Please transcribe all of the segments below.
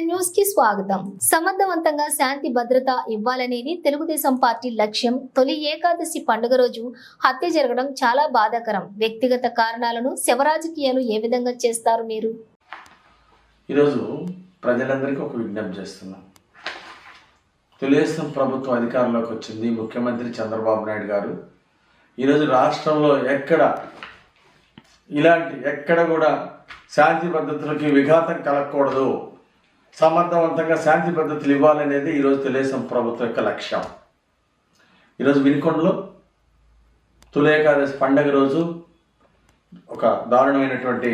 News కి స్వాగతం. సమర్థవంతంగా శాంతి భద్రత ఇవ్వాలనేది తెలుగుదేశం పార్టీ లక్ష్యం. తొలి ఏకాదశి పండుగ రోజు హత్య జరగడం చాలా బాధాకరం. వ్యక్తిగత కారణాలను శవరాజకీయాలు ఏ విధంగా చేస్తారు మీరు? ఈరోజు ప్రజలందరికీ ఒక విజ్ఞప్తి చేస్తున్నాం. తెలుగుదేశం ప్రభుత్వం అధికారంలోకి వచ్చింది. ముఖ్యమంత్రి చంద్రబాబు నాయుడు గారు ఈరోజు రాష్ట్రంలో ఎక్కడ కూడా శాంతి పద్ధతులకి విఘాతం కలగకూడదు, సమర్థవంతంగా శాంతి పద్ధతులు ఇవ్వాలనేది ఈరోజు తెలుగుదేశం ప్రభుత్వం యొక్క లక్ష్యం. ఈరోజు వినుకొండలో తొలి ఏకాదశి పండగ రోజు ఒక దారుణమైనటువంటి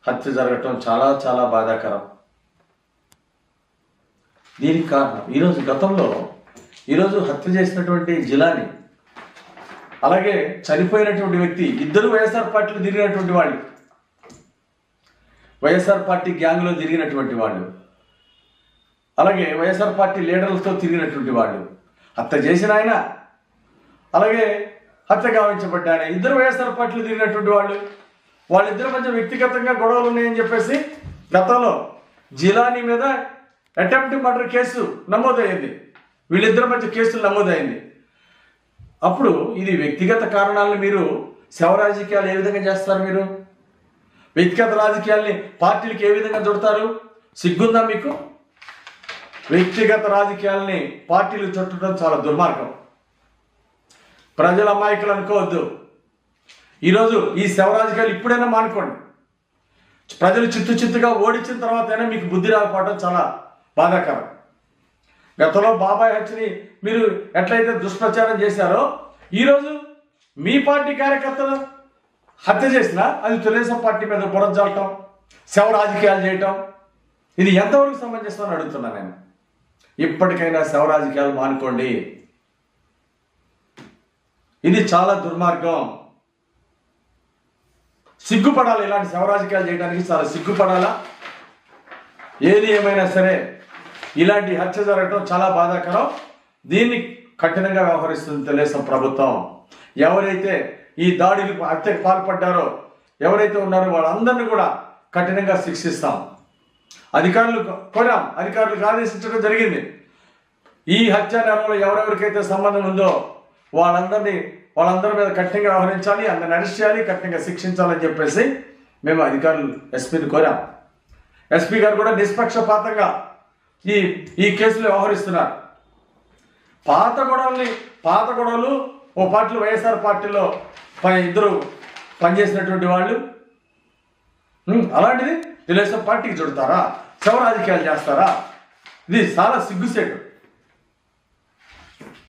హత్య జరగటం చాలా చాలా బాధాకరం. దీనికి కారణం గతంలో హత్య చేసినటువంటి జిలాని, అలాగే చనిపోయినటువంటి వ్యక్తి ఇద్దరు వైఎస్ఆర్ పార్టీలో తిరిగినటువంటి వాళ్ళు, వైఎస్ఆర్ పార్టీ గ్యాంగ్లో తిరిగినటువంటి వాళ్ళు, అలాగే వైఎస్ఆర్ పార్టీ లీడర్లతో తిరిగినటువంటి వాళ్ళు. హత్య చేసిన ఆయన, అలాగే హత్య గావించబడ్డ ఆయన ఇద్దరు వైఎస్ఆర్ పార్టీలో తిరిగినటువంటి వాళ్ళు. వాళ్ళిద్దరి మధ్య వ్యక్తిగతంగా గొడవలు ఉన్నాయని చెప్పేసి గతంలో జిలానీ మీద అటెంప్ట్ మర్డర్ కేసు నమోదయ్యింది. వీళ్ళిద్దరి మధ్య కేసులు నమోదైంది. అప్పుడు ఇది వ్యక్తిగత కారణాలను మీరు శవ రాజకీయాలు ఏ విధంగా చేస్తారు? మీరు వ్యక్తిగత రాజకీయాల్ని పార్టీలకు ఏ విధంగా చుడతారు? సిగ్గుందా మీకు? వ్యక్తిగత రాజకీయాలని పార్టీలు చుట్టడం చాలా దుర్మార్గం. ప్రజల అమాయకులు అనుకోవద్దు. ఈరోజు ఈ శవ రాజకీయాలు ఇప్పుడైనా మానుకోండి. ప్రజలు చిత్తుగా ఓడించిన తర్వాత అయినా మీకు బుద్ధి రాకపోవడం చాలా బాధాకరం. గతంలో బాబాయ్ హత్యని మీరు ఎట్లయితే దుష్ప్రచారం చేశారో, ఈరోజు మీ పార్టీ కార్యకర్తలు హత్య చేసినా అది తెలుగుదేశం పార్టీ మీద బురద జల్లటం, శవ రాజకీయాలు చేయటం, ఇది ఎంతవరకు సమంజసం అని అడుగుతున్నాను నేను. ఇప్పటికైనా శవ రాజకీయాలు మానుకోండి. ఇది చాలా దుర్మార్గం. సిగ్గుపడాలి. ఇలాంటి శవ రాజకీయాలు చేయడానికి చాలా సిగ్గుపడాలా. ఏది ఏమైనా సరే ఇలాంటి హత్య జరగడం చాలా బాధాకరం. దీన్ని కఠినంగా వ్యవహరిస్తుంది తెలుగుదేశం ప్రభుత్వం. ఎవరైతే ఈ దాడికి హత్యకు పాల్పడ్డారో, ఎవరైతే ఉన్నారో వాళ్ళందరినీ కూడా కఠినంగా శిక్షిస్తాం. అధికారులకు ఆదేశించడం జరిగింది. ఈ హత్య నేరంలో ఎవరెవరికైతే సంబంధం ఉందో వాళ్ళందరి మీద కఠినంగా వ్యవహరించాలి, అందరిని అరెస్ట్ చేయాలి, కఠినంగా శిక్షించాలని చెప్పేసి మేము ఎస్పీని కోరాం. ఎస్పీ గారు కూడా నిష్పక్షపాతంగా ఈ కేసులో వ్యవహరిస్తున్నారు. పాత గొడవలు ఓ పార్టీలో వైఎస్ఆర్ పార్టీలో ఇద్దరు పనిచేసినటువంటి వాళ్ళు, అలాంటిది తెలుగుదేశం పార్టీకి చుడతారా? శవ రాజకీయాలు చేస్తారా? ఇది చాలా సిగ్గుసేటు.